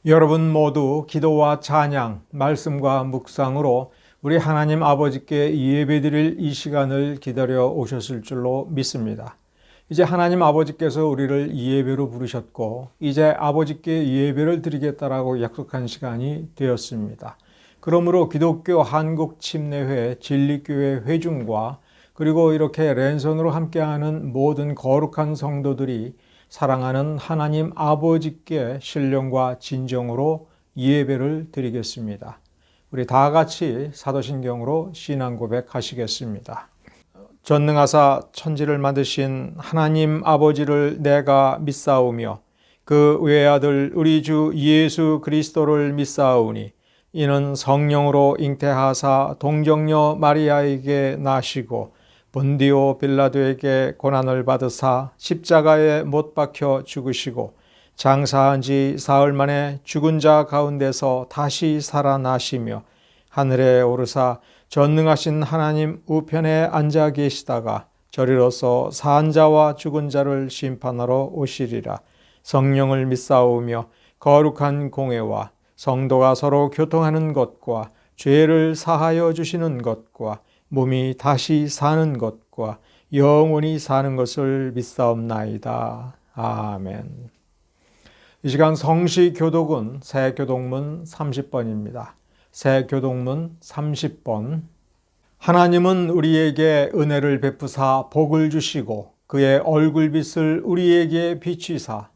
여러분 모두 기도와 찬양, 말씀과 묵상으로 우리 하나님 아버지께 예배드릴 이 시간을 기다려 오셨을 줄로 믿습니다. 이제 하나님 아버지께서 우리를 예배로 부르셨고 이제 아버지께 예배를 드리겠다라고 약속한 시간이 되었습니다. 그러므로 기독교 한국침례회 진리교회 회중과 그리고 이렇게 랜선으로 함께하는 모든 거룩한 성도들이 사랑하는 하나님 아버지께 신령과 진정으로 예배를 드리겠습니다. 우리 다 같이 사도신경으로 신앙 고백하시겠습니다. 전능하사 천지를 만드신 하나님 아버지를 내가 믿사오며 그 외아들 우리 주 예수 그리스도를 믿사오니 이는 성령으로 잉태하사 동정녀 마리아에게 나시고 본디오 빌라도에게 고난을 받으사 십자가에 못 박혀 죽으시고 장사한 지 사흘 만에 죽은 자 가운데서 다시 살아나시며 하늘에 오르사 전능하신 하나님 우편에 앉아 계시다가 저리로서 산 자와 죽은 자를 심판하러 오시리라. 성령을 믿사오며 거룩한 공회와 성도가 서로 교통하는 것과 죄를 사하여 주시는 것과 몸이 다시 사는 것과 영원히 사는 것을 믿사옵나이다. 아멘. 이 시간 성시교독은 새교독문 30번입니다. 새교독문 30번. 하나님은 우리에게 은혜를 베푸사 복을 주시고 그의 얼굴빛을 우리에게 비치사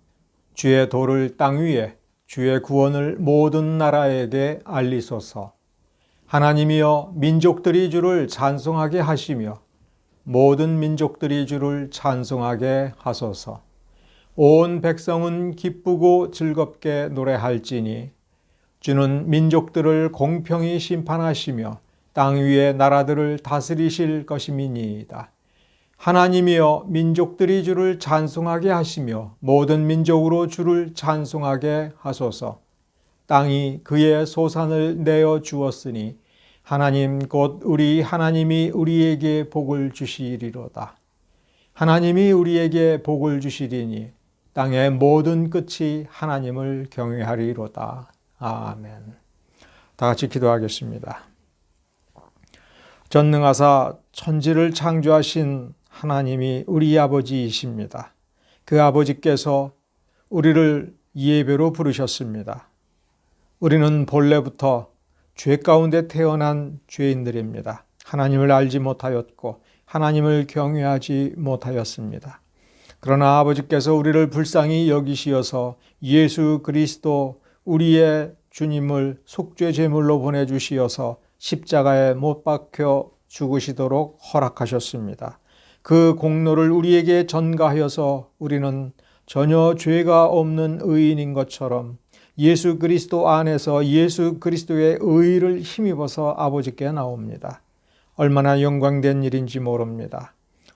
주의 도를 땅 위에 주의 구원을 모든 나라에게 알리소서. 하나님이여 민족들이 주를 찬송하게 하시며 모든 민족들이 주를 찬송하게 하소서. 온 백성은 기쁘고 즐겁게 노래할지니 주는 민족들을 공평히 심판하시며 땅 위의 나라들을 다스리실 것임이니이다. 하나님이여 민족들이 주를 찬송하게 하시며 모든 민족으로 주를 찬송하게 하소서. 땅이 그의 소산을 내어 주었으니 하나님 곧 우리 하나님이 우리에게 복을 주시리로다. 하나님이 우리에게 복을 주시리니 땅의 모든 끝이 하나님을 경외하리로다. 아멘. 다 같이 기도하겠습니다. 전능하사 천지를 창조하신 하나님이 우리 아버지이십니다. 그 아버지께서 우리를 예배로 부르셨습니다. 우리는 본래부터 죄 가운데 태어난 죄인들입니다. 하나님을 알지 못하였고 하나님을 경외하지 못하였습니다. 그러나 아버지께서 우리를 불쌍히 여기시어서 예수 그리스도 우리의 주님을 속죄 제물로 보내주시어서 십자가에 못 박혀 죽으시도록 허락하셨습니다. 그 공로를 우리에게 전가하여서 우리는 전혀 죄가 없는 의인인 것처럼 예수 그리스도 안에서 예수 그리스도의 의를 힘입어서 아버지께 나옵니다. 얼마나 영광된 일인지 모릅니다.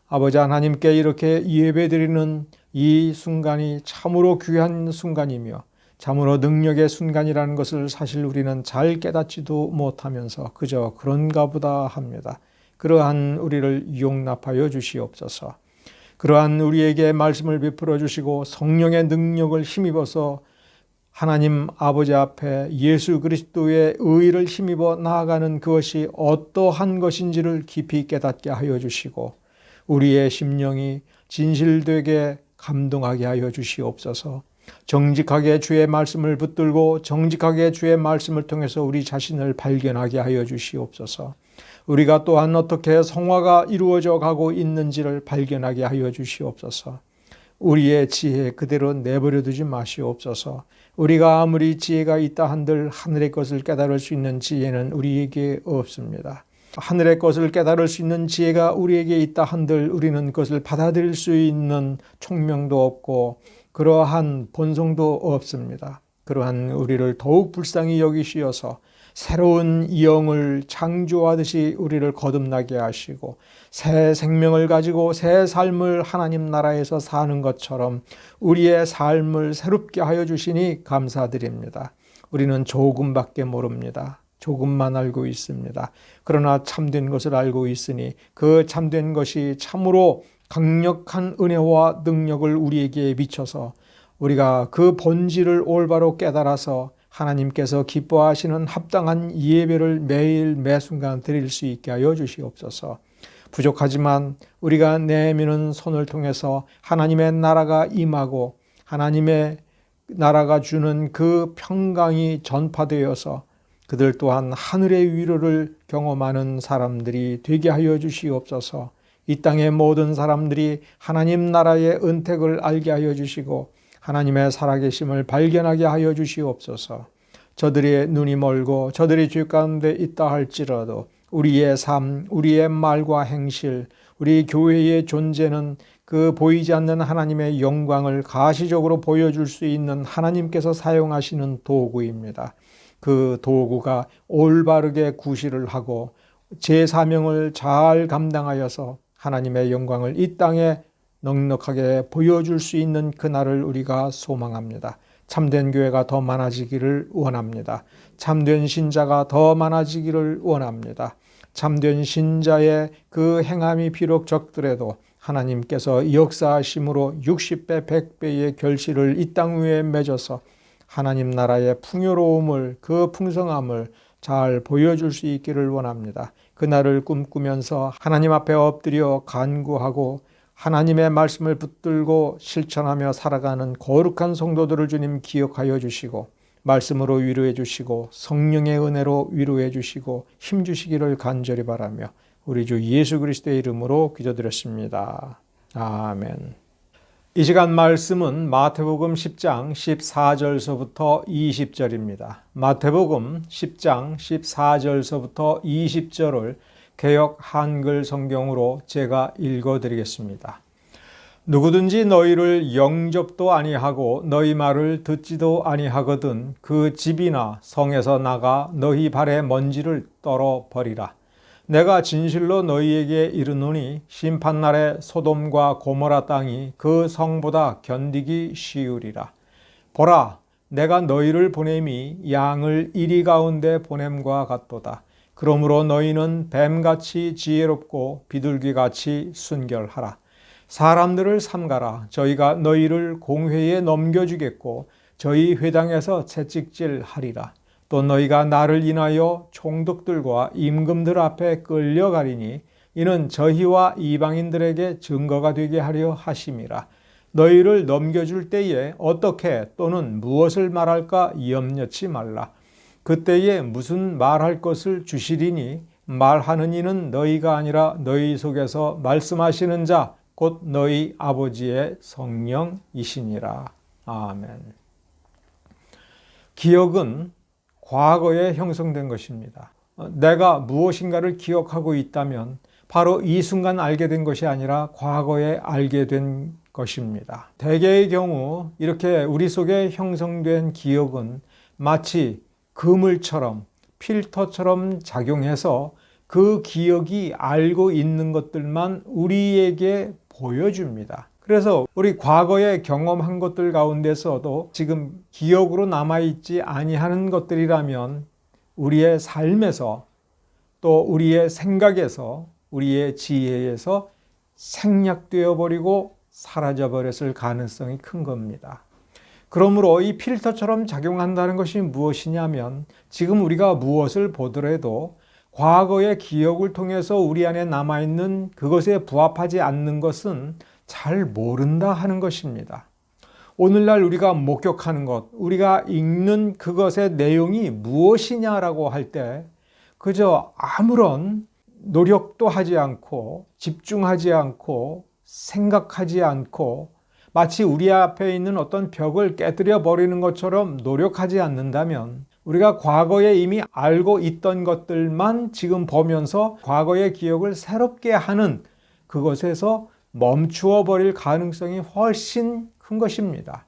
아버지 하나님께 이렇게 예배드리는 이 순간이 참으로 귀한 순간이며 참으로 능력의 순간이라는 것을 사실 우리는 잘 깨닫지도 못하면서 그저 그런가 보다 합니다. 그러한 우리를 용납하여 주시옵소서. 그러한 우리에게 말씀을 베풀어 주시고 성령의 능력을 힘입어서 하나님 아버지 앞에 예수 그리스도의 의를 힘입어 나아가는 그것이 어떠한 것인지를 깊이 깨닫게 하여 주시고 우리의 심령이 진실되게 감동하게 하여 주시옵소서. 정직하게 주의 말씀을 붙들고 정직하게 주의 말씀을 통해서 우리 자신을 발견하게 하여 주시옵소서. 우리가 또한 어떻게 성화가 이루어져 가고 있는지를 발견하게 하여 주시옵소서. 우리의 지혜 그대로 내버려 두지 마시옵소서. 우리가 아무리 지혜가 있다 한들 하늘의 것을 깨달을 수 있는 지혜는 우리에게 없습니다. 하늘의 것을 깨달을 수 있는 지혜가 우리에게 있다 한들 우리는 그것을 받아들일 수 있는 총명도 없고 그러한 본성도 없습니다. 그러한 우리를 더욱 불쌍히 여기시어서 새로운 영을 창조하듯이 우리를 거듭나게 하시고 새 생명을 가지고 새 삶을 하나님 나라에서 사는 것처럼 우리의 삶을 새롭게 하여 주시니 감사드립니다. 우리는 조금밖에 모릅니다. 조금만 알고 있습니다. 그러나 참된 것을 알고 있으니 그 참된 것이 참으로 강력한 은혜와 능력을 우리에게 미쳐서 우리가 그 본질을 올바로 깨달아서 하나님께서 기뻐하시는 합당한 예배를 매일 매순간 드릴 수 있게 하여 주시옵소서. 부족하지만 우리가 내미는 손을 통해서 하나님의 나라가 임하고 하나님의 나라가 주는 그 평강이 전파되어서 그들 또한 하늘의 위로를 경험하는 사람들이 되게 하여 주시옵소서. 이 땅의 모든 사람들이 하나님 나라의 은택을 알게 하여 주시고 하나님의 살아계심을 발견하게 하여 주시옵소서. 저들의 눈이 멀고 저들이 죄 가운데 있다 할지라도 우리의 삶, 우리의 말과 행실, 우리 교회의 존재는 그 보이지 않는 하나님의 영광을 가시적으로 보여줄 수 있는 하나님께서 사용하시는 도구입니다. 그 도구가 올바르게 구실을 하고 제 사명을 잘 감당하여서 하나님의 영광을 이 땅에 넉넉하게 보여줄 수 있는 그날을 우리가 소망합니다. 참된 교회가 더 많아지기를 원합니다. 참된 신자가 더 많아지기를 원합니다. 참된 신자의 그 행함이 비록 적더라도 하나님께서 역사하심으로 60배, 100배의 결실을 이 땅 위에 맺어서 하나님 나라의 풍요로움을, 그 풍성함을 잘 보여줄 수 있기를 원합니다. 그날을 꿈꾸면서 하나님 앞에 엎드려 간구하고 하나님의 말씀을 붙들고 실천하며 살아가는 거룩한 성도들을 주님 기억하여 주시고 말씀으로 위로해 주시고 성령의 은혜로 위로해 주시고 힘 주시기를 간절히 바라며 우리 주 예수 그리스도의 이름으로 기도드렸습니다. 아멘. 이 시간 말씀은 마태복음 10장 14절서부터 20절입니다. 마태복음 10장 14절서부터 20절을 개역 한글 성경으로 제가 읽어드리겠습니다. 누구든지 너희를 영접도 아니하고 너희 말을 듣지도 아니하거든 그 집이나 성에서 나가 너희 발에 먼지를 떨어 버리라. 내가 진실로 너희에게 이르노니 심판날에 소돔과 고모라 땅이 그 성보다 견디기 쉬우리라. 보라, 내가 너희를 보냄이 양을 이리 가운데 보냄과 같도다. 그러므로 너희는 뱀같이 지혜롭고 비둘기같이 순결하라. 사람들을 삼가라. 저희가 너희를 공회에 넘겨주겠고 저희 회당에서 채찍질하리라. 또 너희가 나를 인하여 총독들과 임금들 앞에 끌려가리니 이는 저희와 이방인들에게 증거가 되게 하려 하심이라. 너희를 넘겨줄 때에 어떻게 또는 무엇을 말할까 염려치 말라. 그때에 무슨 말할 것을 주시리니 말하는 이는 너희가 아니라 너희 속에서 말씀하시는 자 곧 너희 아버지의 성령이시니라. 아멘. 기억은 과거에 형성된 것입니다. 내가 무엇인가를 기억하고 있다면 바로 이 순간 알게 된 것이 아니라 과거에 알게 된 것입니다. 대개의 경우 이렇게 우리 속에 형성된 기억은 마치 그물처럼 필터처럼 작용해서 그 기억이 알고 있는 것들만 우리에게 보여줍니다. 그래서 우리 과거에 경험한 것들 가운데서도 지금 기억으로 남아있지 아니하는 것들이라면 우리의 삶에서 또 우리의 생각에서 우리의 지혜에서 생략되어 버리고 사라져 버렸을 가능성이 큰 겁니다. 그러므로 이 필터처럼 작용한다는 것이 무엇이냐면 지금 우리가 무엇을 보더라도 과거의 기억을 통해서 우리 안에 남아있는 그것에 부합하지 않는 것은 잘 모른다 하는 것입니다. 오늘날 우리가 목격하는 것, 우리가 읽는 그것의 내용이 무엇이냐라고 할 때 그저 아무런 노력도 하지 않고 집중하지 않고 생각하지 않고 마치 우리 앞에 있는 어떤 벽을 깨뜨려 버리는 것처럼 노력하지 않는다면 우리가 과거에 이미 알고 있던 것들만 지금 보면서 과거의 기억을 새롭게 하는 그것에서 멈추어 버릴 가능성이 훨씬 큰 것입니다.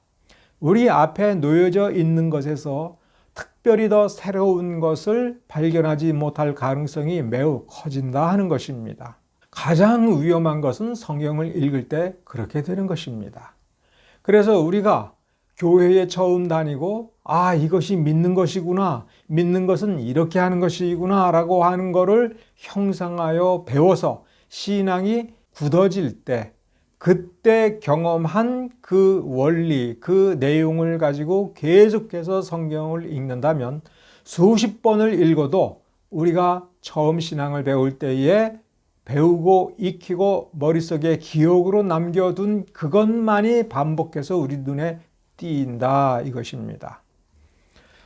우리 앞에 놓여져 있는 것에서 특별히 더 새로운 것을 발견하지 못할 가능성이 매우 커진다 하는 것입니다. 가장 위험한 것은 성경을 읽을 때 그렇게 되는 것입니다. 그래서 우리가 교회에 처음 다니고 이것이 믿는 것이구나, 믿는 것은 이렇게 하는 것이구나 라고 하는 것을 형성하여 배워서 신앙이 굳어질 때 그때 경험한 그 원리, 그 내용을 가지고 계속해서 성경을 읽는다면 수십 번을 읽어도 우리가 처음 신앙을 배울 때에 배우고 익히고 머릿속에 기억으로 남겨둔 그것만이 반복해서 우리 눈에 띈다 이것입니다.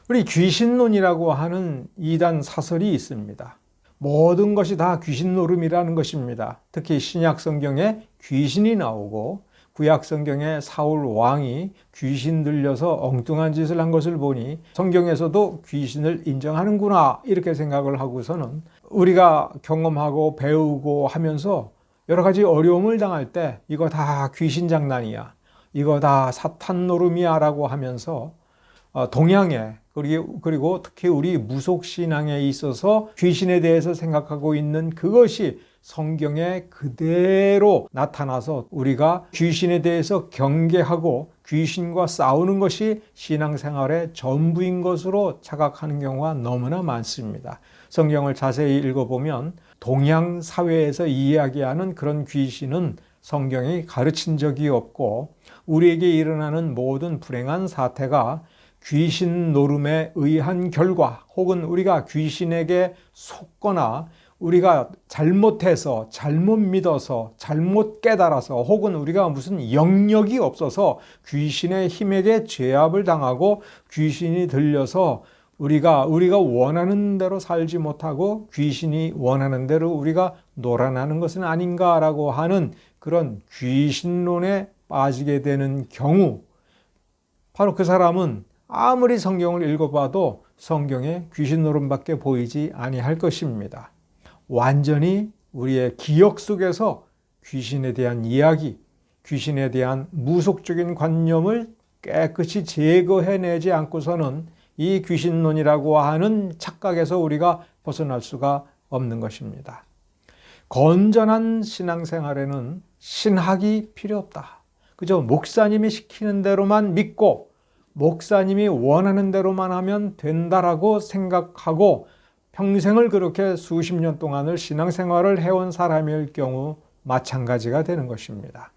우리 귀신론이라고 하는 이단 사설이 있습니다. 모든 것이 다 귀신 노름이라는 것입니다. 특히 신약 성경에 귀신이 나오고 구약 성경에 사울 왕이 귀신 들려서 엉뚱한 짓을 한 것을 보니 성경에서도 귀신을 인정하는구나 이렇게 생각을 하고서는 우리가 경험하고 배우고 하면서 여러 가지 어려움을 당할 때 이거 다 귀신 장난이야, 이거 다 사탄 노름이야 라고 하면서 동양에 그리고 특히 우리 무속신앙에 있어서 귀신에 대해서 생각하고 있는 그것이 성경에 그대로 나타나서 우리가 귀신에 대해서 경계하고 귀신과 싸우는 것이 신앙생활의 전부인 것으로 착각하는 경우가 너무나 많습니다. 성경을 자세히 읽어보면 동양 사회에서 이야기하는 그런 귀신은 성경이 가르친 적이 없고 우리에게 일어나는 모든 불행한 사태가 귀신 노름에 의한 결과 혹은 우리가 귀신에게 속거나 우리가 잘못해서 잘못 믿어서 잘못 깨달아서 혹은 우리가 무슨 영역이 없어서 귀신의 힘에게 제압을 당하고 귀신이 들려서 우리가 원하는 대로 살지 못하고 귀신이 원하는 대로 우리가 놀아나는 것은 아닌가라고 하는 그런 귀신론에 빠지게 되는 경우 바로 그 사람은 아무리 성경을 읽어봐도 성경에 귀신 노름밖에 보이지 아니할 것입니다. 완전히 우리의 기억 속에서 귀신에 대한 이야기, 귀신에 대한 무속적인 관념을 깨끗이 제거해내지 않고서는 이 귀신론이라고 하는 착각에서 우리가 벗어날 수가 없는 것입니다. 건전한 신앙생활에는 신학이 필요 없다. 그저 목사님이 시키는 대로만 믿고 목사님이 원하는 대로만 하면 된다라고 생각하고 평생을 그렇게 수십 년 동안을 신앙생활을 해온 사람일 경우 마찬가지가 되는 것입니다.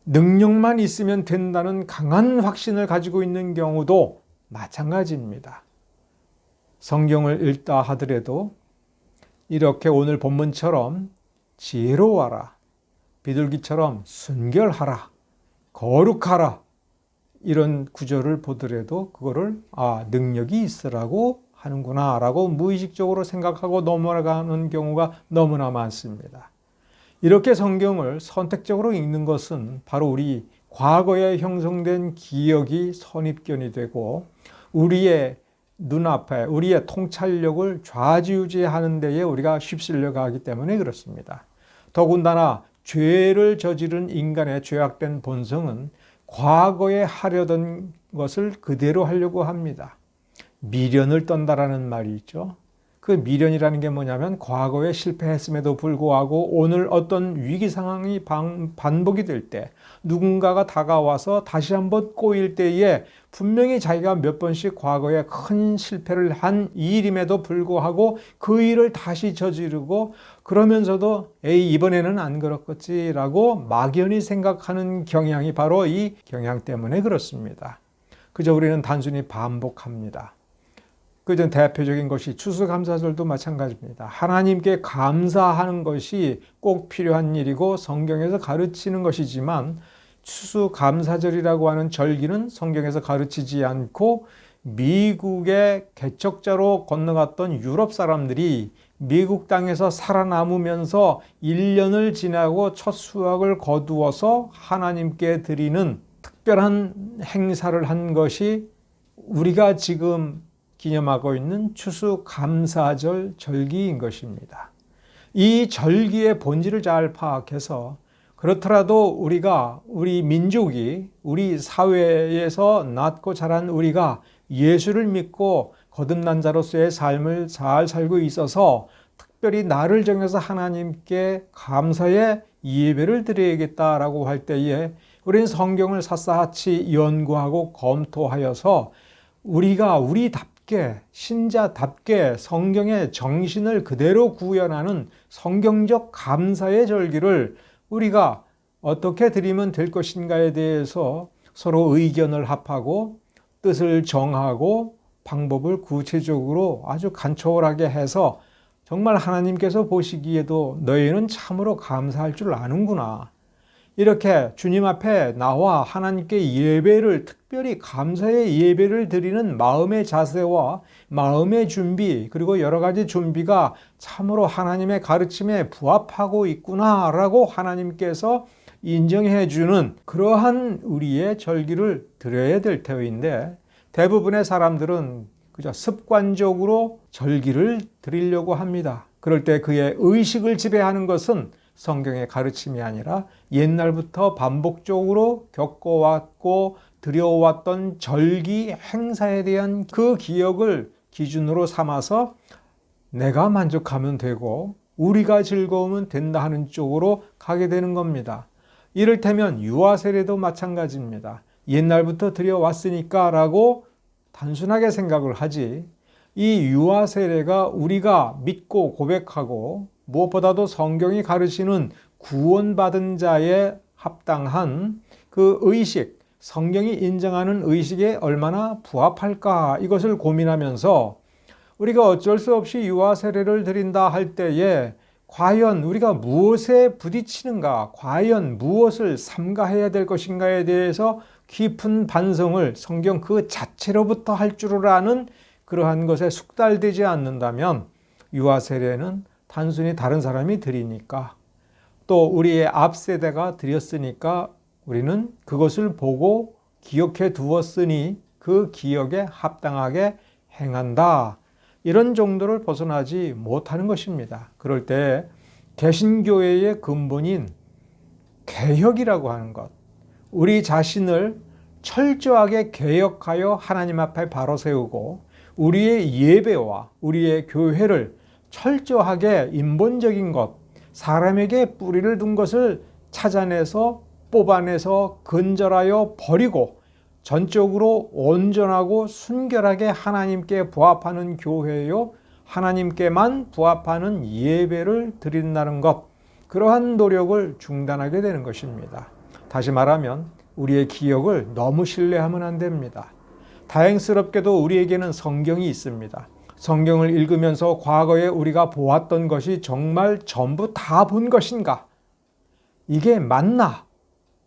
능력만 있으면 된다는 강한 확신을 가지고 있는 경우도 마찬가지입니다. 성경을 읽다 하더라도 이렇게 오늘 본문처럼 지혜로워라, 비둘기처럼 순결하라, 거룩하라 이런 구절을 보더라도 그거를 능력이 있으라고 하는구나 라고 무의식적으로 생각하고 넘어가는 경우가 너무나 많습니다. 이렇게 성경을 선택적으로 읽는 것은 바로 우리 과거에 형성된 기억이 선입견이 되고 우리의 눈앞에 우리의 통찰력을 좌지우지하는 데에 우리가 휩쓸려 가기 때문에 그렇습니다. 더군다나 죄를 저지른 인간의 죄악된 본성은 과거에 하려던 것을 그대로 하려고 합니다. 미련을 떤다라는 말이 있죠. 그 미련이라는 게 뭐냐면 과거에 실패했음에도 불구하고 오늘 어떤 위기 상황이 반복이 될 때 누군가가 다가와서 다시 한번 꼬일 때에 분명히 자기가 몇 번씩 과거에 큰 실패를 한 일임에도 불구하고 그 일을 다시 저지르고 그러면서도 이번에는 안 그렇겠지라고 막연히 생각하는 경향이 바로 이 경향 때문에 그렇습니다. 그저 우리는 단순히 반복합니다. 그전 대표적인 것이 추수감사절도 마찬가지입니다. 하나님께 감사하는 것이 꼭 필요한 일이고 성경에서 가르치는 것이지만 추수감사절이라고 하는 절기는 성경에서 가르치지 않고 미국의 개척자로 건너갔던 유럽 사람들이 미국 땅에서 살아남으면서 1년을 지나고 첫 수확을 거두어서 하나님께 드리는 특별한 행사를 한 것이 우리가 지금 기념하고 있는 추수감사절 절기인 것입니다. 이 절기의 본질을 잘 파악해서 그렇더라도 우리 민족이 우리 사회에서 낳고 자란 우리가 예수를 믿고 거듭난 자로서의 삶을 잘 살고 있어서 특별히 날을 정해서 하나님께 감사의 예배를 드려야겠다라고 할 때에 우리는 성경을 샅샅이 연구하고 검토하여서 우리가 우리답게 신자답게 성경의 정신을 그대로 구현하는 성경적 감사의 절기를 우리가 어떻게 드리면 될 것인가에 대해서 서로 의견을 합하고 뜻을 정하고 방법을 구체적으로 아주 간초하게 해서 정말 하나님께서 보시기에도 너희는 참으로 감사할 줄 아는구나. 이렇게 주님 앞에 나와 하나님께 예배를, 특별히 감사의 예배를 드리는 마음의 자세와 마음의 준비, 그리고 여러 가지 준비가 참으로 하나님의 가르침에 부합하고 있구나라고 하나님께서 인정해 주는 그러한 우리의 절기를 드려야 될 터인데, 대부분의 사람들은 그저 습관적으로 절기를 드리려고 합니다. 그럴 때 그의 의식을 지배하는 것은 성경의 가르침이 아니라 옛날부터 반복적으로 겪어왔고 드려왔던 절기 행사에 대한 그 기억을 기준으로 삼아서 내가 만족하면 되고 우리가 즐거우면 된다 하는 쪽으로 가게 되는 겁니다. 이를테면 유아 세례도 마찬가지입니다. 옛날부터 드려왔으니까 라고 단순하게 생각을 하지, 이 유아 세례가 우리가 믿고 고백하고 무엇보다도 성경이 가르치는 구원받은 자에 합당한 그 의식, 성경이 인정하는 의식에 얼마나 부합할까, 이것을 고민하면서 우리가 어쩔 수 없이 유아 세례를 드린다 할 때에 과연 우리가 무엇에 부딪히는가, 과연 무엇을 삼가해야 될 것인가에 대해서 깊은 반성을 성경 그 자체로부터 할 줄을 아는 그러한 것에 숙달되지 않는다면 유아 세례는 단순히 다른 사람이 드리니까, 또 우리의 앞 세대가 드렸으니까 우리는 그것을 보고 기억해 두었으니 그 기억에 합당하게 행한다, 이런 정도를 벗어나지 못하는 것입니다. 그럴 때 개신교회의 근본인 개혁이라고 하는 것, 우리 자신을 철저하게 개혁하여 하나님 앞에 바로 세우고 우리의 예배와 우리의 교회를 철저하게 인본적인 것, 사람에게 뿌리를 둔 것을 찾아내서 뽑아내서 건절하여 버리고 전적으로 온전하고 순결하게 하나님께 부합하는 교회요, 하나님께만 부합하는 예배를 드린다는 것, 그러한 노력을 중단하게 되는 것입니다. 다시 말하면 우리의 기억을 너무 신뢰하면 안 됩니다. 다행스럽게도 우리에게는 성경이 있습니다. 성경을 읽으면서 과거에 우리가 보았던 것이 정말 전부 다 본 것인가? 이게 맞나?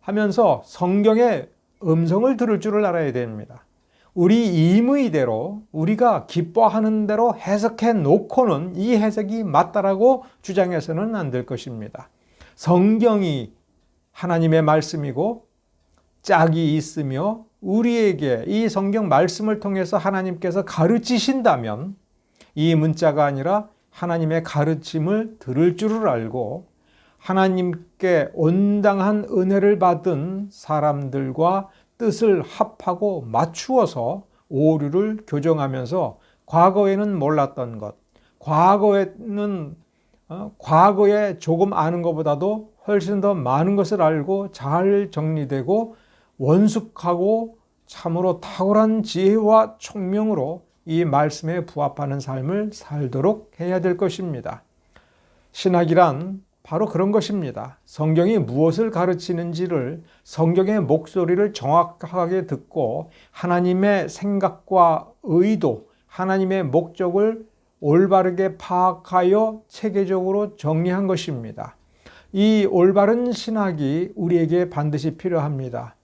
하면서 성경의 음성을 들을 줄을 알아야 됩니다. 우리 임의대로 우리가 기뻐하는 대로 해석해 놓고는 이 해석이 맞다라고 주장해서는 안 될 것입니다. 성경이 하나님의 말씀이고 짝이 있으며 우리에게 이 성경 말씀을 통해서 하나님께서 가르치신다면 이 문자가 아니라 하나님의 가르침을 들을 줄을 알고 하나님께 온당한 은혜를 받은 사람들과 뜻을 합하고 맞추어서 오류를 교정하면서 과거에는 몰랐던 것, 과거에 조금 아는 것보다도 훨씬 더 많은 것을 알고 잘 정리되고 원숙하고 참으로 탁월한 지혜와 총명으로 이 말씀에 부합하는 삶을 살도록 해야 될 것입니다. 신학이란 바로 그런 것입니다. 성경이 무엇을 가르치는지를, 성경의 목소리를 정확하게 듣고 하나님의 생각과 의도, 하나님의 목적을 올바르게 파악하여 체계적으로 정리한 것입니다. 이 올바른 신학이 우리에게 반드시 필요합니다.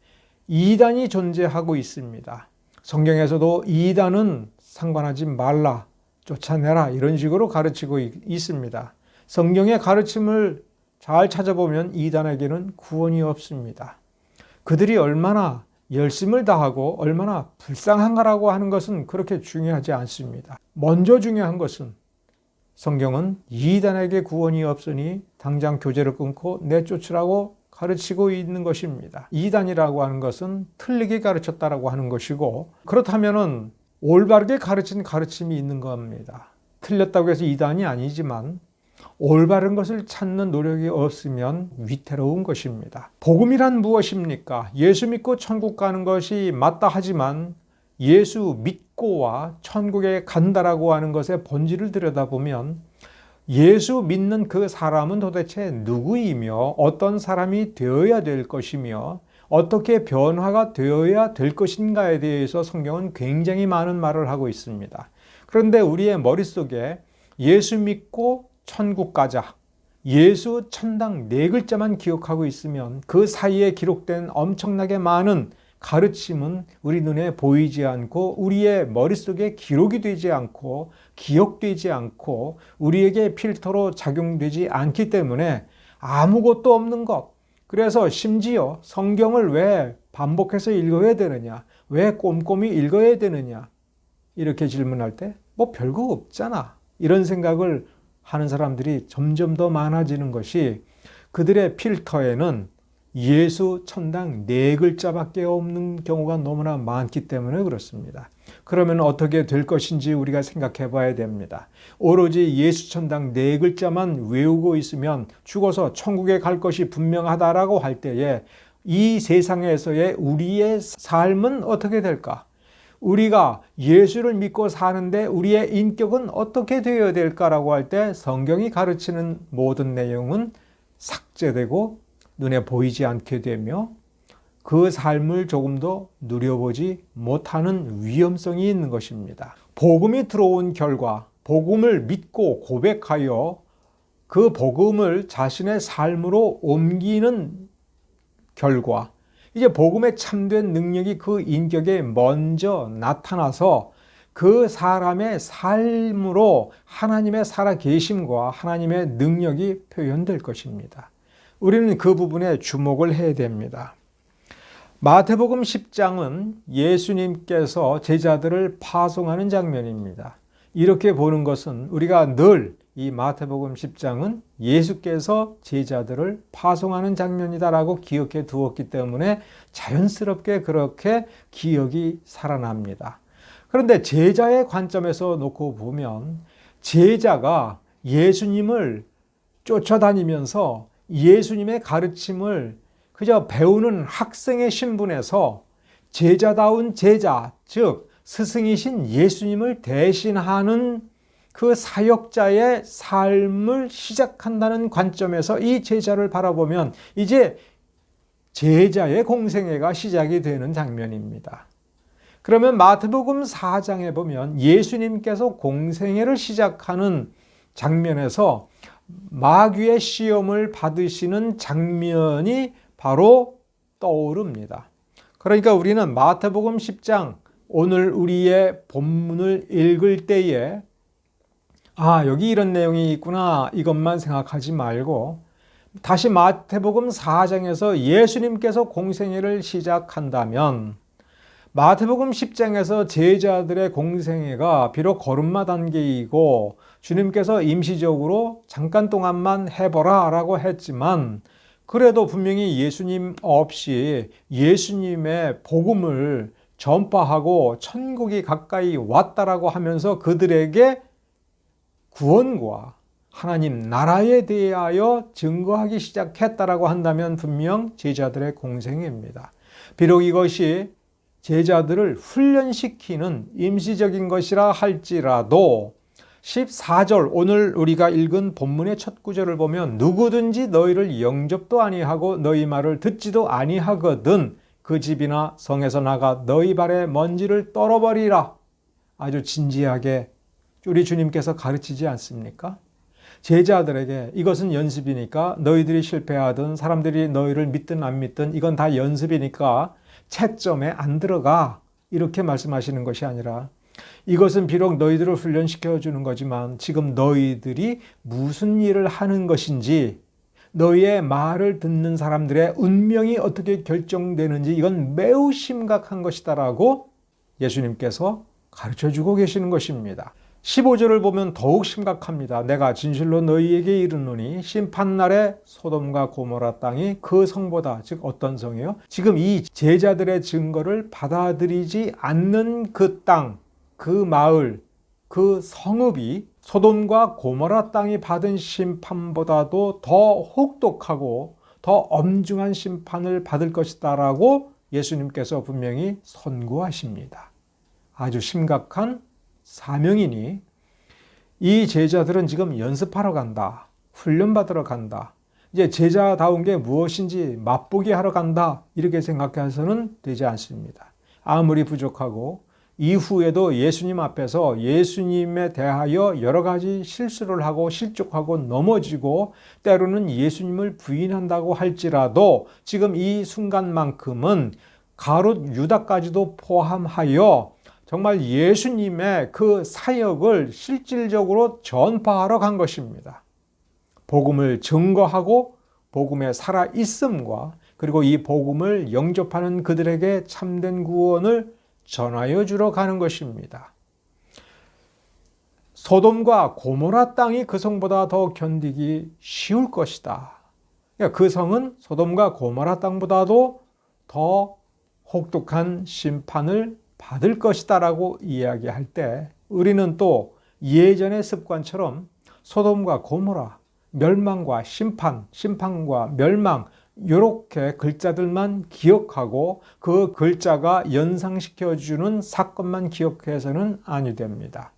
이단이 존재하고 있습니다. 성경에서도 이단은 상관하지 말라, 쫓아내라, 이런 식으로 가르치고 있습니다. 성경의 가르침을 잘 찾아보면 이단에게는 구원이 없습니다. 그들이 얼마나 열심을 다하고 얼마나 불쌍한가라고 하는 것은 그렇게 중요하지 않습니다. 먼저 중요한 것은 성경은 이단에게 구원이 없으니 당장 교제를 끊고 내쫓으라고 가르치고 있는 것입니다. 이단이라고 하는 것은 틀리게 가르쳤다라고 하는 것이고, 그렇다면은 올바르게 가르친 가르침이 있는 겁니다. 틀렸다고 해서 이단이 아니지만 올바른 것을 찾는 노력이 없으면 위태로운 것입니다. 복음이란 무엇입니까? 예수 믿고 천국 가는 것이 맞다 하지만 예수 믿고와 천국에 간다라고 하는 것의 본질을 들여다보면 예수 믿는 그 사람은 도대체 누구이며 어떤 사람이 되어야 될 것이며 어떻게 변화가 되어야 될 것인가에 대해서 성경은 굉장히 많은 말을 하고 있습니다. 그런데 우리의 머릿속에 예수 믿고 천국 가자, 예수 천당 네 글자만 기억하고 있으면 그 사이에 기록된 엄청나게 많은 가르침은 우리 눈에 보이지 않고 우리의 머릿속에 기록이 되지 않고 기억되지 않고 우리에게 필터로 작용되지 않기 때문에 아무것도 없는 것. 그래서 심지어 성경을 왜 반복해서 읽어야 되느냐? 왜 꼼꼼히 읽어야 되느냐? 이렇게 질문할 때 뭐 별거 없잖아. 이런 생각을 하는 사람들이 점점 더 많아지는 것이 그들의 필터에는 예수 천당 네 글자밖에 없는 경우가 너무나 많기 때문에 그렇습니다. 그러면 어떻게 될 것인지 우리가 생각해 봐야 됩니다. 오로지 예수 천당 네 글자만 외우고 있으면 죽어서 천국에 갈 것이 분명하다라고 할 때에 이 세상에서의 우리의 삶은 어떻게 될까? 우리가 예수를 믿고 사는데 우리의 인격은 어떻게 되어야 될까라고 할 때 성경이 가르치는 모든 내용은 삭제되고 눈에 보이지 않게 되며 그 삶을 조금 더 누려보지 못하는 위험성이 있는 것입니다. 복음이 들어온 결과, 복음을 믿고 고백하여 그 복음을 자신의 삶으로 옮기는 결과, 이제 복음의 참된 능력이 그 인격에 먼저 나타나서 그 사람의 삶으로 하나님의 살아계심과 하나님의 능력이 표현될 것입니다. 우리는 그 부분에 주목을 해야 됩니다. 마태복음 10장은 예수님께서 제자들을 파송하는 장면입니다. 이렇게 보는 것은 우리가 늘 이 마태복음 10장은 예수께서 제자들을 파송하는 장면이다라고 기억해 두었기 때문에 자연스럽게 그렇게 기억이 살아납니다. 그런데 제자의 관점에서 놓고 보면 제자가 예수님을 쫓아다니면서 예수님의 가르침을 그저 배우는 학생의 신분에서 제자다운 제자, 즉 스승이신 예수님을 대신하는 그 사역자의 삶을 시작한다는 관점에서 이 제자를 바라보면 이제 제자의 공생애가 시작이 되는 장면입니다. 그러면 마태복음 4장에 보면 예수님께서 공생애를 시작하는 장면에서 마귀의 시험을 받으시는 장면이 바로 떠오릅니다. 그러니까 우리는 마태복음 10장 오늘 우리의 본문을 읽을 때에 여기 이런 내용이 있구나 이것만 생각하지 말고 다시 마태복음 4장에서 예수님께서 공생애를 시작한다면 마태복음 10장에서 제자들의 공생애가 비록 걸음마 단계이고 주님께서 임시적으로 잠깐 동안만 해보라 라고 했지만 그래도 분명히 예수님 없이 예수님의 복음을 전파하고 천국이 가까이 왔다라고 하면서 그들에게 구원과 하나님 나라에 대하여 증거하기 시작했다라고 한다면 분명 제자들의 공생애입니다. 비록 이것이 제자들을 훈련시키는 임시적인 것이라 할지라도 14절 오늘 우리가 읽은 본문의 첫 구절을 보면 누구든지 너희를 영접도 아니하고 너희 말을 듣지도 아니하거든 그 집이나 성에서 나가 너희 발에 먼지를 떨어버리라. 아주 진지하게 우리 주님께서 가르치지 않습니까? 제자들에게 이것은 연습이니까 너희들이 실패하든 사람들이 너희를 믿든 안 믿든 이건 다 연습이니까 채점에 안 들어가 이렇게 말씀하시는 것이 아니라 이것은 비록 너희들을 훈련시켜 주는 거지만 지금 너희들이 무슨 일을 하는 것인지 너희의 말을 듣는 사람들의 운명이 어떻게 결정되는지 이건 매우 심각한 것이다라고 예수님께서 가르쳐주고 계시는 것입니다. 15절을 보면 더욱 심각합니다. 내가 진실로 너희에게 이르노니 심판날에 소돔과 고모라 땅이 그 성보다, 즉 어떤 성이요? 지금 이 제자들의 증거를 받아들이지 않는 그 땅, 그 마을, 그 성읍이 소돔과 고모라 땅이 받은 심판보다도 더 혹독하고 더 엄중한 심판을 받을 것이다라고 예수님께서 분명히 선고하십니다. 아주 심각한 사명이니 이 제자들은 지금 연습하러 간다. 훈련받으러 간다. 이제 제자다운 게 무엇인지 맛보기 하러 간다. 이렇게 생각해서는 되지 않습니다. 아무리 부족하고 이후에도 예수님 앞에서 예수님에 대하여 여러 가지 실수를 하고 실족하고 넘어지고 때로는 예수님을 부인한다고 할지라도 지금 이 순간만큼은 가롯 유다까지도 포함하여 정말 예수님의 그 사역을 실질적으로 전파하러 간 것입니다. 복음을 증거하고 복음의 살아있음과 그리고 이 복음을 영접하는 그들에게 참된 구원을 전하여 주러 가는 것입니다. 소돔과 고모라 땅이 그 성보다 더 견디기 쉬울 것이다. 그러니까 그 성은 소돔과 고모라 땅보다도 더 혹독한 심판을 받을 것이다 라고 이야기할 때 우리는 또 예전의 습관처럼 소돔과 고모라, 멸망과 심판, 심판과 멸망 이렇게 글자들만 기억하고 그 글자가 연상시켜주는 사건만 기억해서는 아니 됩니다.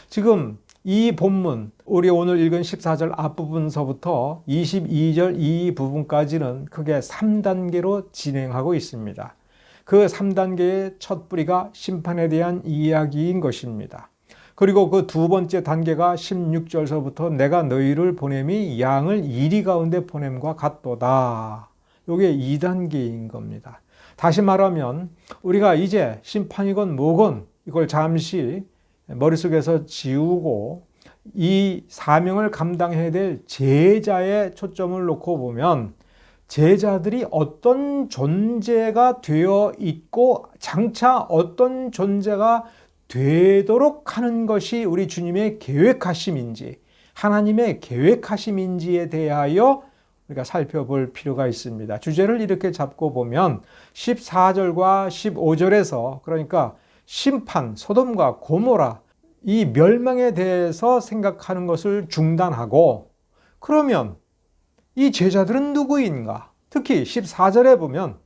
지금 이 본문, 우리 오늘 읽은 14절 앞부분서부터 22절 이 부분까지는 크게 3단계로 진행하고 있습니다. 그 3단계의 첫 뿌리가 심판에 대한 이야기인 것입니다. 그리고 그 두 번째 단계가 16절서부터 내가 너희를 보냄이 양을 이리 가운데 보냄과 같도다. 이게 2단계인 겁니다. 다시 말하면 우리가 이제 심판이건 뭐건 이걸 잠시 머릿속에서 지우고 이 사명을 감당해야 될 제자의 초점을 놓고 보면 제자들이 어떤 존재가 되어 있고 장차 어떤 존재가 되도록 하는 것이 우리 주님의 계획하심인지 하나님의 계획하심인지에 대하여 우리가 살펴볼 필요가 있습니다. 주제를 이렇게 잡고 보면 14절과 15절에서 그러니까 심판, 소돔과 고모라 이 멸망에 대해서 생각하는 것을 중단하고 그러면 이 제자들은 누구인가? 특히 14절에 보면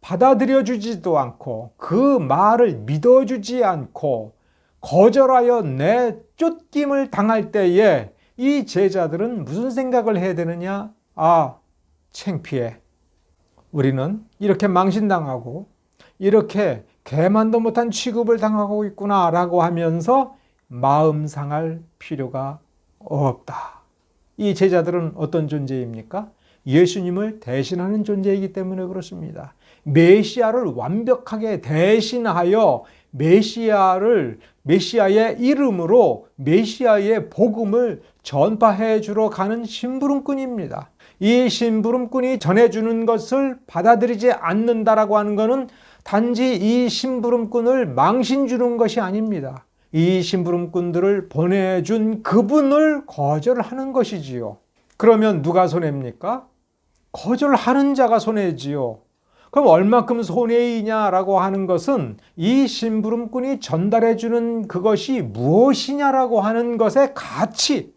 받아들여주지도 않고 그 말을 믿어주지 않고 거절하여 내쫓김을 당할 때에 이 제자들은 무슨 생각을 해야 되느냐? 아, 창피해. 우리는 이렇게 망신당하고 이렇게 개만도 못한 취급을 당하고 있구나 라고 하면서 마음 상할 필요가 없다. 이 제자들은 어떤 존재입니까? 예수님을 대신하는 존재이기 때문에 그렇습니다. 메시아를 완벽하게 대신하여 메시아의 이름으로 메시아의 복음을 전파해 주러 가는 심부름꾼입니다. 이 심부름꾼이 전해주는 것을 받아들이지 않는다라고 하는 것은 단지 이 심부름꾼을 망신 주는 것이 아닙니다. 이 심부름꾼들을 보내준 그분을 거절하는 것이지요. 그러면 누가 손해입니까? 거절하는 자가 손해지요. 그럼 얼마큼 손해이냐라고 하는 것은 이 심부름꾼이 전달해주는 그것이 무엇이냐라고 하는 것의 가치,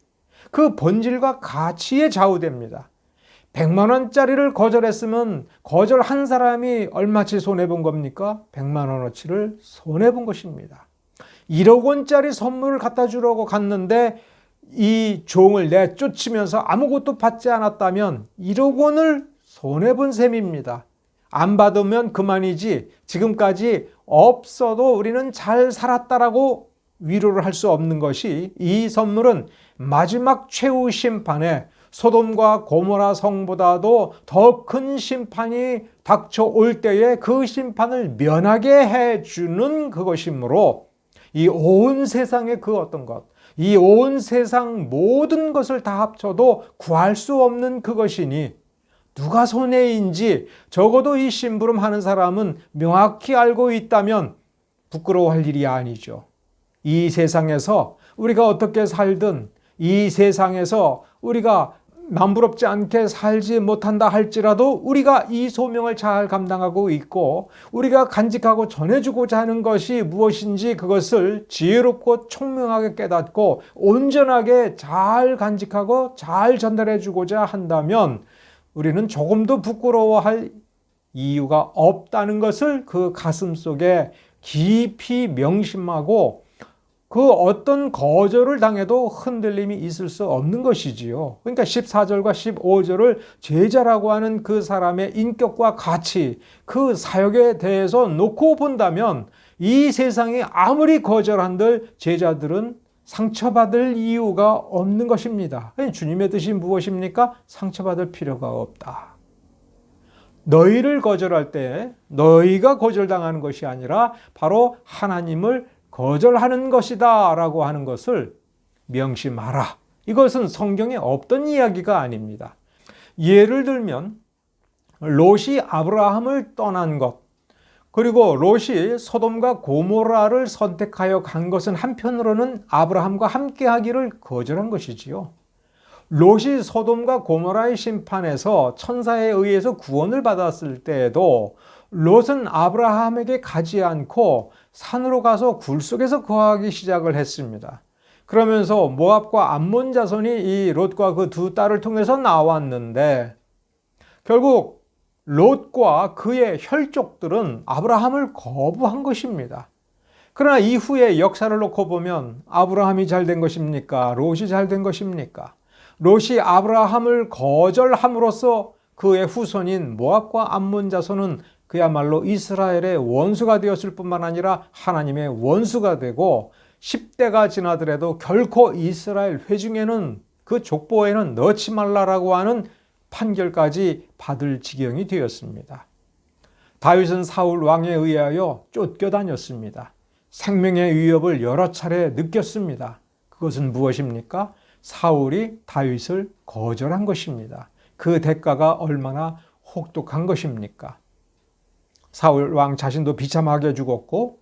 그 본질과 가치에 좌우됩니다. 100만 원짜리를 거절했으면 거절한 사람이 얼마치 손해본 겁니까? 100만 원어치를 손해본 것입니다. 1억 원짜리 선물을 갖다 주려고 갔는데 이 종을 내쫓으면서 아무것도 받지 않았다면 1억 원을 손해본 셈입니다. 안 받으면 그만이지 지금까지 없어도 우리는 잘 살았다라고 위로를 할 수 없는 것이 이 선물은 마지막 최후 심판에 소돔과 고모라 성보다도 더 큰 심판이 닥쳐올 때에 그 심판을 면하게 해주는 그것이므로 이 온 세상의 그 어떤 것, 이 온 세상 모든 것을 다 합쳐도 구할 수 없는 그것이니 누가 손해인지 적어도 이 심부름하는 사람은 명확히 알고 있다면 부끄러워할 일이 아니죠. 이 세상에서 우리가 어떻게 살든 이 세상에서 우리가 남부럽지 않게 살지 못한다 할지라도 우리가 이 소명을 잘 감당하고 있고 우리가 간직하고 전해주고자 하는 것이 무엇인지 그것을 지혜롭고 총명하게 깨닫고 온전하게 잘 간직하고 잘 전달해주고자 한다면 우리는 조금도 부끄러워할 이유가 없다는 것을 그 가슴 속에 깊이 명심하고 그 어떤 거절을 당해도 흔들림이 있을 수 없는 것이지요. 그러니까 14절과 15절을 제자라고 하는 그 사람의 인격과 가치, 그 사역에 대해서 놓고 본다면 이 세상이 아무리 거절한들 제자들은 상처받을 이유가 없는 것입니다. 주님의 뜻이 무엇입니까? 상처받을 필요가 없다. 너희를 거절할 때 너희가 거절당하는 것이 아니라 바로 하나님을 거절하는 것이다 라고 하는 것을 명심하라. 이것은 성경에 없던 이야기가 아닙니다. 예를 들면 롯이 아브라함을 떠난 것, 그리고 롯이 소돔과 고모라를 선택하여 간 것은 한편으로는 아브라함과 함께 하기를 거절한 것이지요. 롯이 소돔과 고모라의 심판에서 천사에 의해서 구원을 받았을 때에도 롯은 아브라함에게 가지 않고 산으로 가서 굴 속에서 거하기 시작을 했습니다. 그러면서 모압과 암몬 자손이 이 롯과 그 두 딸을 통해서 나왔는데 결국 롯과 그의 혈족들은 아브라함을 거부한 것입니다. 그러나 이후의 역사를 놓고 보면 아브라함이 잘된 것입니까? 롯이 잘된 것입니까? 롯이 아브라함을 거절함으로써 그의 후손인 모압과 암몬 자손은 그야말로 이스라엘의 원수가 되었을 뿐만 아니라 하나님의 원수가 되고 10대가 지나더라도 결코 이스라엘 회중에는 그 족보에는 넣지 말라라고 하는 판결까지 받을 지경이 되었습니다. 다윗은 사울 왕에 의하여 쫓겨다녔습니다. 생명의 위협을 여러 차례 느꼈습니다. 그것은 무엇입니까? 사울이 다윗을 거절한 것입니다. 그 대가가 얼마나 혹독한 것입니까? 사울 왕 자신도 비참하게 죽었고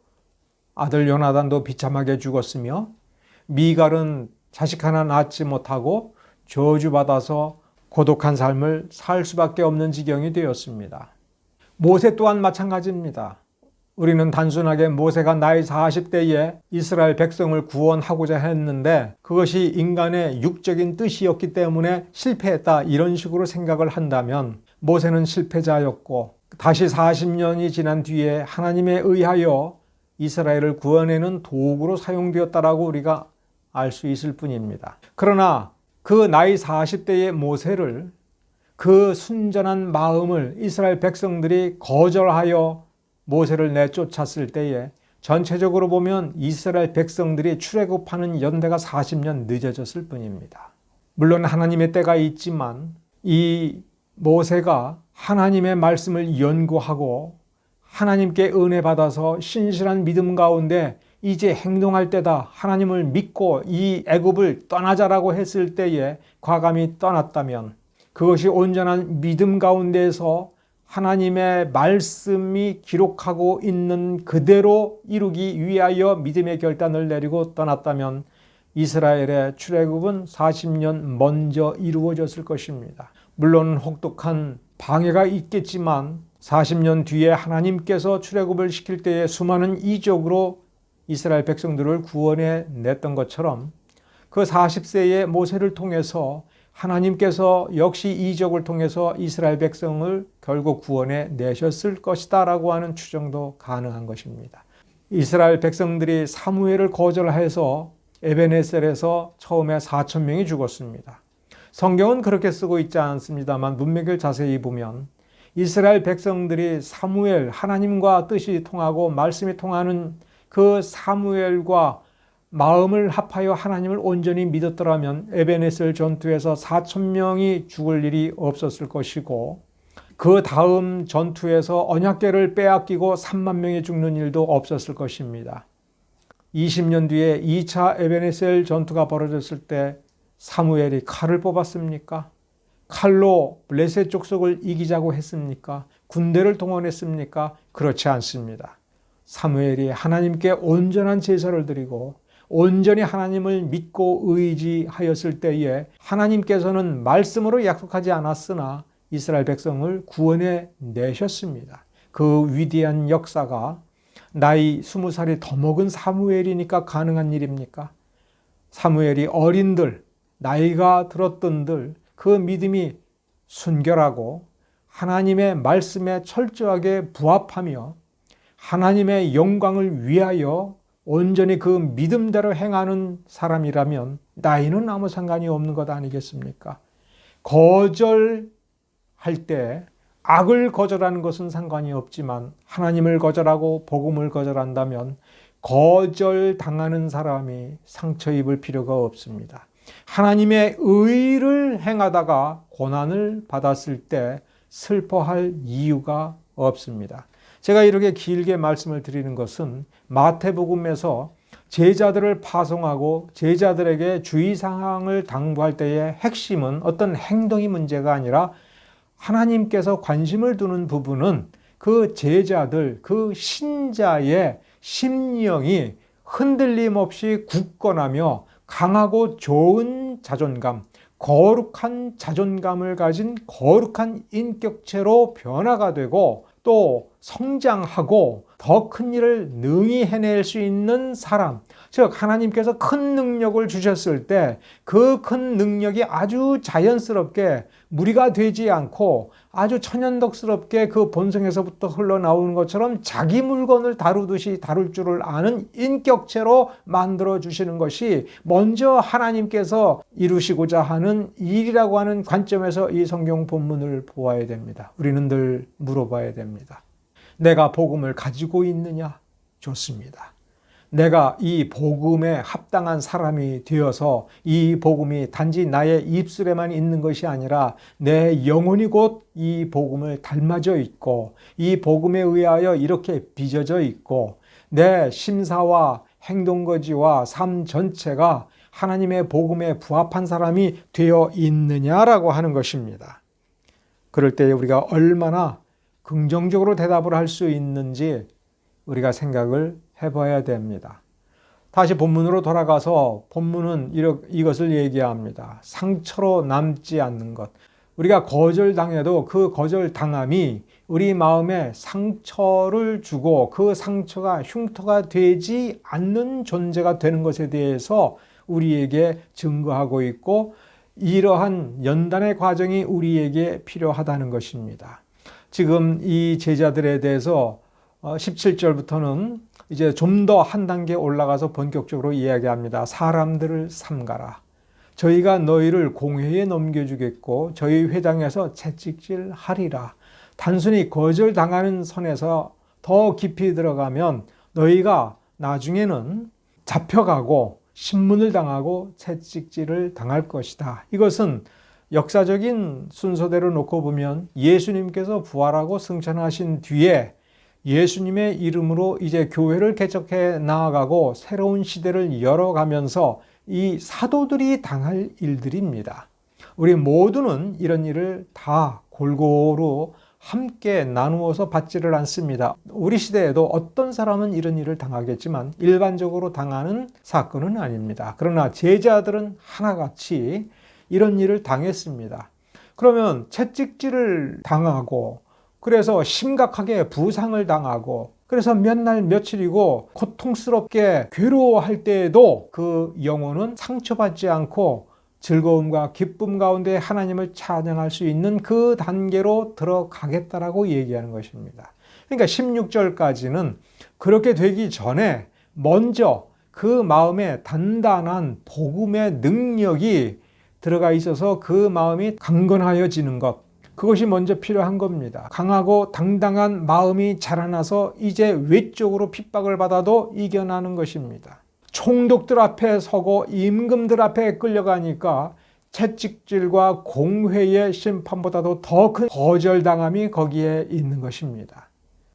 아들 요나단도 비참하게 죽었으며 미갈은 자식 하나 낳지 못하고 저주받아서 고독한 삶을 살 수밖에 없는 지경이 되었습니다. 모세 또한 마찬가지입니다. 우리는 단순하게 모세가 나이 40대에 이스라엘 백성을 구원하고자 했는데 그것이 인간의 육적인 뜻이었기 때문에 실패했다 이런 식으로 생각을 한다면 모세는 실패자였고 다시 40년이 지난 뒤에 하나님에 의하여 이스라엘을 구원하는 도구로 사용되었다라고 우리가 알 수 있을 뿐입니다. 그러나 그 나이 40대의 모세를 그 순전한 마음을 이스라엘 백성들이 거절하여 모세를 내쫓았을 때에 전체적으로 보면 이스라엘 백성들이 출애굽하는 연대가 40년 늦어졌을 뿐입니다. 물론 하나님의 때가 있지만 이 모세가 하나님의 말씀을 연구하고 하나님께 은혜 받아서 신실한 믿음 가운데 이제 행동할 때다. 하나님을 믿고 이 애굽을 떠나자라고 했을 때에 과감히 떠났다면 그것이 온전한 믿음 가운데에서 하나님의 말씀이 기록하고 있는 그대로 이루기 위하여 믿음의 결단을 내리고 떠났다면 이스라엘의 출애굽은 40년 먼저 이루어졌을 것입니다. 물론 혹독한 방해가 있겠지만 40년 뒤에 하나님께서 출애굽을 시킬 때에 수많은 이적으로 이스라엘 백성들을 구원해 냈던 것처럼 그 40세의 모세를 통해서 하나님께서 역시 이적을 통해서 이스라엘 백성을 결국 구원해 내셨을 것이다 라고 하는 추정도 가능한 것입니다. 이스라엘 백성들이 사무엘을 거절해서 에베네셀에서 처음에 4,000명이 죽었습니다. 성경은 그렇게 쓰고 있지 않습니다만 문맥을 자세히 보면 이스라엘 백성들이 사무엘, 하나님과 뜻이 통하고 말씀이 통하는 그 사무엘과 마음을 합하여 하나님을 온전히 믿었더라면 에베네셀 전투에서 4,000명이 죽을 일이 없었을 것이고 그 다음 전투에서 언약궤를 빼앗기고 3만 명이 죽는 일도 없었을 것입니다. 20년 뒤에 2차 에베네셀 전투가 벌어졌을 때 사무엘이 칼을 뽑았습니까? 칼로 블레셋 족속을 이기자고 했습니까? 군대를 동원했습니까? 그렇지 않습니다. 사무엘이 하나님께 온전한 제사를 드리고 온전히 하나님을 믿고 의지하였을 때에 하나님께서는 말씀으로 약속하지 않았으나 이스라엘 백성을 구원해 내셨습니다. 그 위대한 역사가 나이 20살이 더 먹은 사무엘이니까 가능한 일입니까? 사무엘이 어린들, 나이가 들었던들 그 믿음이 순결하고 하나님의 말씀에 철저하게 부합하며 하나님의 영광을 위하여 온전히 그 믿음대로 행하는 사람이라면 나이는 아무 상관이 없는 것 아니겠습니까? 거절할 때 악을 거절하는 것은 상관이 없지만 하나님을 거절하고 복음을 거절한다면 거절당하는 사람이 상처 입을 필요가 없습니다. 하나님의 의를 행하다가 고난을 받았을 때 슬퍼할 이유가 없습니다. 제가 이렇게 길게 말씀을 드리는 것은 마태복음에서 제자들을 파송하고 제자들에게 주의사항을 당부할 때의 핵심은 어떤 행동이 문제가 아니라 하나님께서 관심을 두는 부분은 그 제자들, 그 신자의 심령이 흔들림 없이 굳건하며 강하고 좋은 자존감, 거룩한 자존감을 가진 거룩한 인격체로 변화가 되고 또 성장하고 더 큰 일을 능히 해낼 수 있는 사람, 즉 하나님께서 큰 능력을 주셨을 때 그 큰 능력이 아주 자연스럽게 무리가 되지 않고 아주 천연덕스럽게 그 본성에서부터 흘러나오는 것처럼 자기 물건을 다루듯이 다룰 줄을 아는 인격체로 만들어 주시는 것이 먼저 하나님께서 이루시고자 하는 일이라고 하는 관점에서 이 성경 본문을 보아야 됩니다. 우리는 늘 물어봐야 됩니다. 내가 복음을 가지고 있느냐? 좋습니다. 내가 이 복음에 합당한 사람이 되어서 이 복음이 단지 나의 입술에만 있는 것이 아니라 내 영혼이 곧 이 복음을 닮아져 있고 이 복음에 의하여 이렇게 빚어져 있고 내 심사와 행동거지와 삶 전체가 하나님의 복음에 부합한 사람이 되어 있느냐라고 하는 것입니다. 그럴 때 우리가 얼마나 긍정적으로 대답을 할 수 있는지 우리가 생각을 해봐야 됩니다. 다시 본문으로 돌아가서 본문은 이것을 얘기합니다. 상처로 남지 않는 것. 우리가 거절당해도 그 거절당함이 우리 마음에 상처를 주고 그 상처가 흉터가 되지 않는 존재가 되는 것에 대해서 우리에게 증거하고 있고 이러한 연단의 과정이 우리에게 필요하다는 것입니다. 지금 이 제자들에 대해서 17절부터는 이제 좀 더 한 단계 올라가서 본격적으로 이야기합니다. 사람들을 삼가라. 저희가 너희를 공회에 넘겨주겠고 저희 회당에서 채찍질 하리라. 단순히 거절당하는 선에서 더 깊이 들어가면 너희가 나중에는 잡혀가고 신문을 당하고 채찍질을 당할 것이다. 이것은 역사적인 순서대로 놓고 보면 예수님께서 부활하고 승천하신 뒤에 예수님의 이름으로 이제 교회를 개척해 나아가고 새로운 시대를 열어가면서 이 사도들이 당할 일들입니다. 우리 모두는 이런 일을 다 골고루 함께 나누어서 받지를 않습니다. 우리 시대에도 어떤 사람은 이런 일을 당하겠지만 일반적으로 당하는 사건은 아닙니다. 그러나 제자들은 하나같이 이런 일을 당했습니다. 그러면 채찍질을 당하고 그래서 심각하게 부상을 당하고 그래서 몇 날 며칠이고 고통스럽게 괴로워할 때에도 그 영혼은 상처받지 않고 즐거움과 기쁨 가운데 하나님을 찬양할 수 있는 그 단계로 들어가겠다라고 얘기하는 것입니다. 그러니까 16절까지는 그렇게 되기 전에 먼저 그 마음에 단단한 복음의 능력이 들어가 있어서 그 마음이 강건하여지는 것, 그것이 먼저 필요한 겁니다. 강하고 당당한 마음이 자라나서 이제 외적으로 핍박을 받아도 이겨나는 것입니다. 총독들 앞에 서고 임금들 앞에 끌려가니까 채찍질과 공회의 심판보다도 더 큰 거절당함이 거기에 있는 것입니다.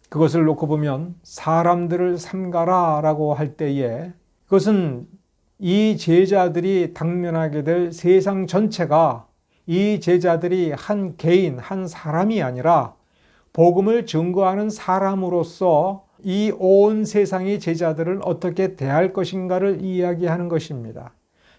그것을 놓고 보면 사람들을 삼가라 라고 할 때에 그것은 이 제자들이 당면하게 될 세상 전체가 이 제자들이 한 개인, 한 사람이 아니라 복음을 증거하는 사람으로서 이 온 세상의 제자들을 어떻게 대할 것인가를 이야기하는 것입니다.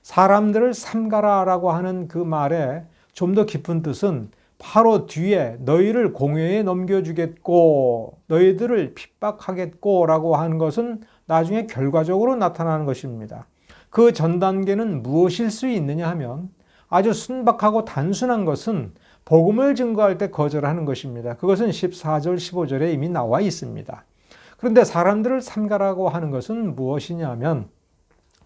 사람들을 삼가라 라고 하는 그 말에 좀 더 깊은 뜻은 바로 뒤에 너희를 공회에 넘겨주겠고 너희들을 핍박하겠고 라고 하는 것은 나중에 결과적으로 나타나는 것입니다. 그 전 단계는 무엇일 수 있느냐 하면 아주 순박하고 단순한 것은 복음을 증거할 때 거절하는 것입니다. 그것은 14절, 15절에 이미 나와 있습니다. 그런데 사람들을 삼가라고 하는 것은 무엇이냐면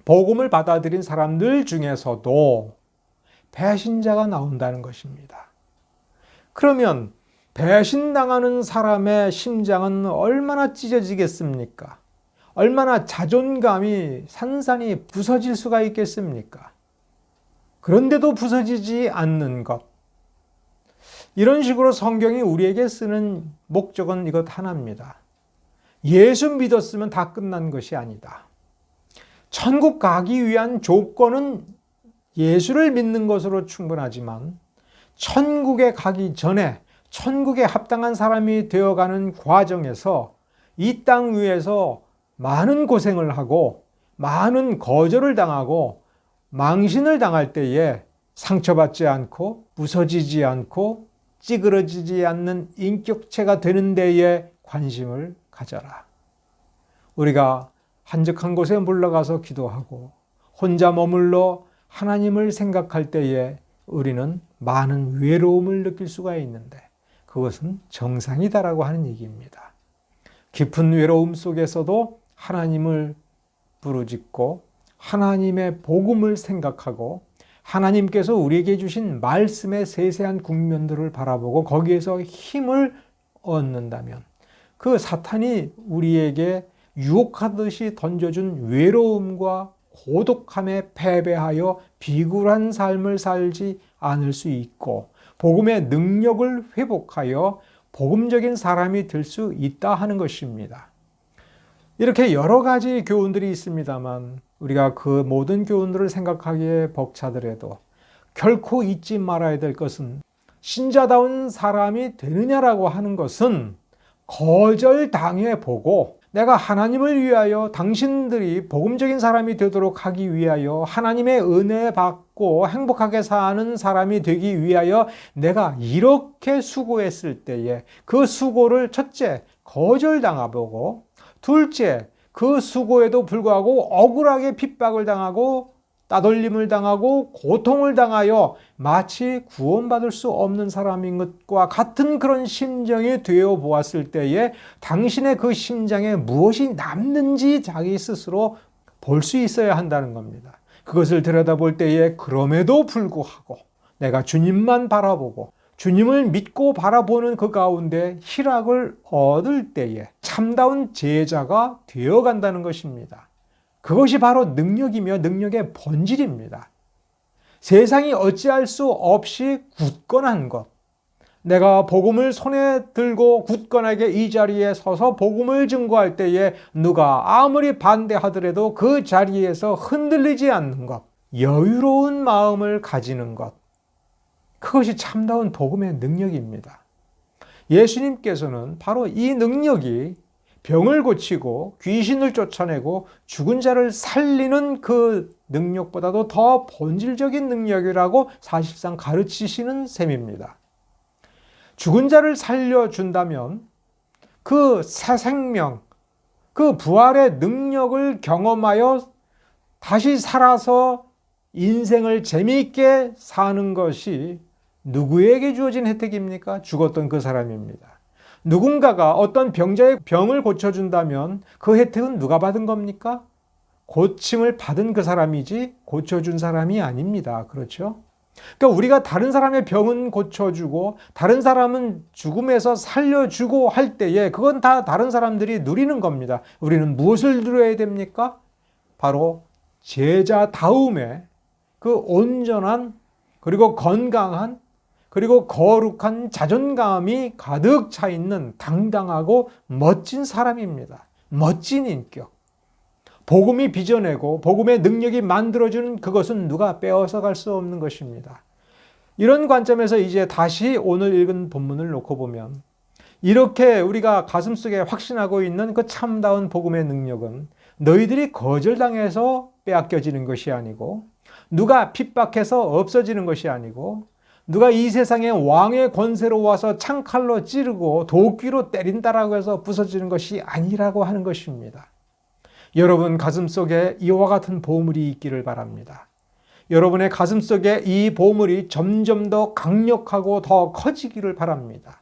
복음을 받아들인 사람들 중에서도 배신자가 나온다는 것입니다. 그러면 배신당하는 사람의 심장은 얼마나 찢어지겠습니까? 얼마나 자존감이 산산이 부서질 수가 있겠습니까? 그런데도 부서지지 않는 것. 이런 식으로 성경이 우리에게 쓰는 목적은 이것 하나입니다. 예수 믿었으면 다 끝난 것이 아니다. 천국 가기 위한 조건은 예수를 믿는 것으로 충분하지만 천국에 가기 전에 천국에 합당한 사람이 되어가는 과정에서 이 땅 위에서 많은 고생을 하고 많은 거절을 당하고 망신을 당할 때에 상처받지 않고 부서지지 않고 찌그러지지 않는 인격체가 되는 데에 관심을 가져라. 우리가 한적한 곳에 물러가서 기도하고 혼자 머물러 하나님을 생각할 때에 우리는 많은 외로움을 느낄 수가 있는데 그것은 정상이다라고 하는 얘기입니다. 깊은 외로움 속에서도 하나님을 부르짖고 하나님의 복음을 생각하고 하나님께서 우리에게 주신 말씀의 세세한 국면들을 바라보고 거기에서 힘을 얻는다면 그 사탄이 우리에게 유혹하듯이 던져준 외로움과 고독함에 패배하여 비굴한 삶을 살지 않을 수 있고 복음의 능력을 회복하여 복음적인 사람이 될 수 있다 하는 것입니다. 이렇게 여러 가지 교훈들이 있습니다만 우리가 그 모든 교훈들을 생각하기에 벅차더라도 결코 잊지 말아야 될 것은 신자다운 사람이 되느냐라고 하는 것은 거절당해 보고 내가 하나님을 위하여 당신들이 복음적인 사람이 되도록 하기 위하여 하나님의 은혜 받고 행복하게 사는 사람이 되기 위하여 내가 이렇게 수고했을 때에 그 수고를 첫째 거절당하고 둘째 그 수고에도 불구하고 억울하게 핍박을 당하고 따돌림을 당하고 고통을 당하여 마치 구원받을 수 없는 사람인 것과 같은 그런 심정이 되어 보았을 때에 당신의 그 심장에 무엇이 남는지 자기 스스로 볼 수 있어야 한다는 겁니다. 그것을 들여다볼 때에 그럼에도 불구하고 내가 주님만 바라보고 주님을 믿고 바라보는 그 가운데 희락을 얻을 때에 참다운 제자가 되어간다는 것입니다. 그것이 바로 능력이며 능력의 본질입니다. 세상이 어찌할 수 없이 굳건한 것. 내가 복음을 손에 들고 굳건하게 이 자리에 서서 복음을 증거할 때에 누가 아무리 반대하더라도 그 자리에서 흔들리지 않는 것. 여유로운 마음을 가지는 것. 그것이 참다운 복음의 능력입니다. 예수님께서는 바로 이 능력이 병을 고치고 귀신을 쫓아내고 죽은 자를 살리는 그 능력보다도 더 본질적인 능력이라고 사실상 가르치시는 셈입니다. 죽은 자를 살려준다면 그 새 생명, 그 부활의 능력을 경험하여 다시 살아서 인생을 재미있게 사는 것이 누구에게 주어진 혜택입니까? 죽었던 그 사람입니다. 누군가가 어떤 병자의 병을 고쳐준다면 그 혜택은 누가 받은 겁니까? 고침을 받은 그 사람이지 고쳐준 사람이 아닙니다. 그렇죠? 그러니까 우리가 다른 사람의 병은 고쳐주고 다른 사람은 죽음에서 살려주고 할 때에 그건 다 다른 사람들이 누리는 겁니다. 우리는 무엇을 누려야 됩니까? 바로 제자다움의 그 온전한 그리고 건강한 그리고 거룩한 자존감이 가득 차 있는 당당하고 멋진 사람입니다. 멋진 인격. 복음이 빚어내고 복음의 능력이 만들어주는 그것은 누가 빼앗아 갈 수 없는 것입니다. 이런 관점에서 이제 다시 오늘 읽은 본문을 놓고 보면 이렇게 우리가 가슴속에 확신하고 있는 그 참다운 복음의 능력은 너희들이 거절당해서 빼앗겨지는 것이 아니고 누가 핍박해서 없어지는 것이 아니고 누가 이 세상의 왕의 권세로 와서 창칼로 찌르고 도끼로 때린다라고 해서 부서지는 것이 아니라고 하는 것입니다. 여러분 가슴속에 이와 같은 보물이 있기를 바랍니다. 여러분의 가슴속에 이 보물이 점점 더 강력하고 더 커지기를 바랍니다.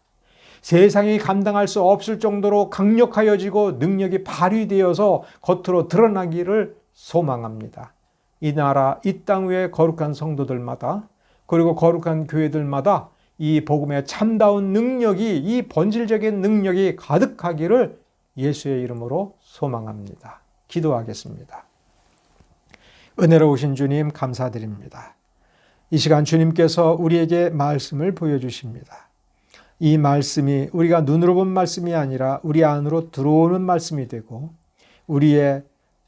세상이 감당할 수 없을 정도로 강력하여지고 능력이 발휘되어서 겉으로 드러나기를 소망합니다. 이 나라, 이 땅 위에 거룩한 성도들마다 그리고 거룩한 교회들마다 이 복음의 참다운 능력이, 이 본질적인 능력이 가득하기를 예수의 이름으로 소망합니다. 기도하겠습니다. 은혜로우신 주님 감사드립니다. 이 시간 주님께서 우리에게 말씀을 보여주십니다. 이 말씀이 우리가 눈으로 본 말씀이 아니라 우리 안으로 들어오는 말씀이 되고 우리의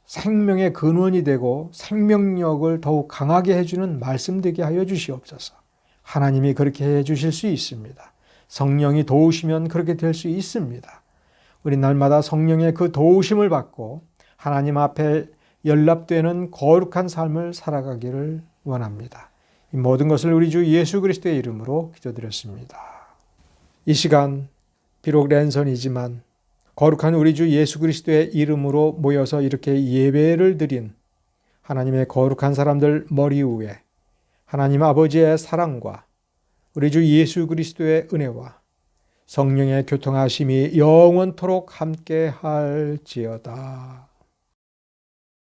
생명의 근원이 되고 생명력을 더욱 강하게 해주는 말씀 되게 하여 주시옵소서. 하나님이 그렇게 해주실 수 있습니다. 성령이 도우시면 그렇게 될 수 있습니다. 우리 날마다 성령의 그 도우심을 받고 하나님 앞에 연락되는 거룩한 삶을 살아가기를 원합니다. 이 모든 것을 우리 주 예수 그리스도의 이름으로 기도드렸습니다. 이 시간 비록 랜선이지만 거룩한 우리 주 예수 그리스도의 이름으로 모여서 이렇게 예배를 드린 하나님의 거룩한 사람들 머리 위에 하나님 아버지의 사랑과 우리 주 예수 그리스도의 은혜와 성령의 교통하심이 영원토록 함께 할지어다.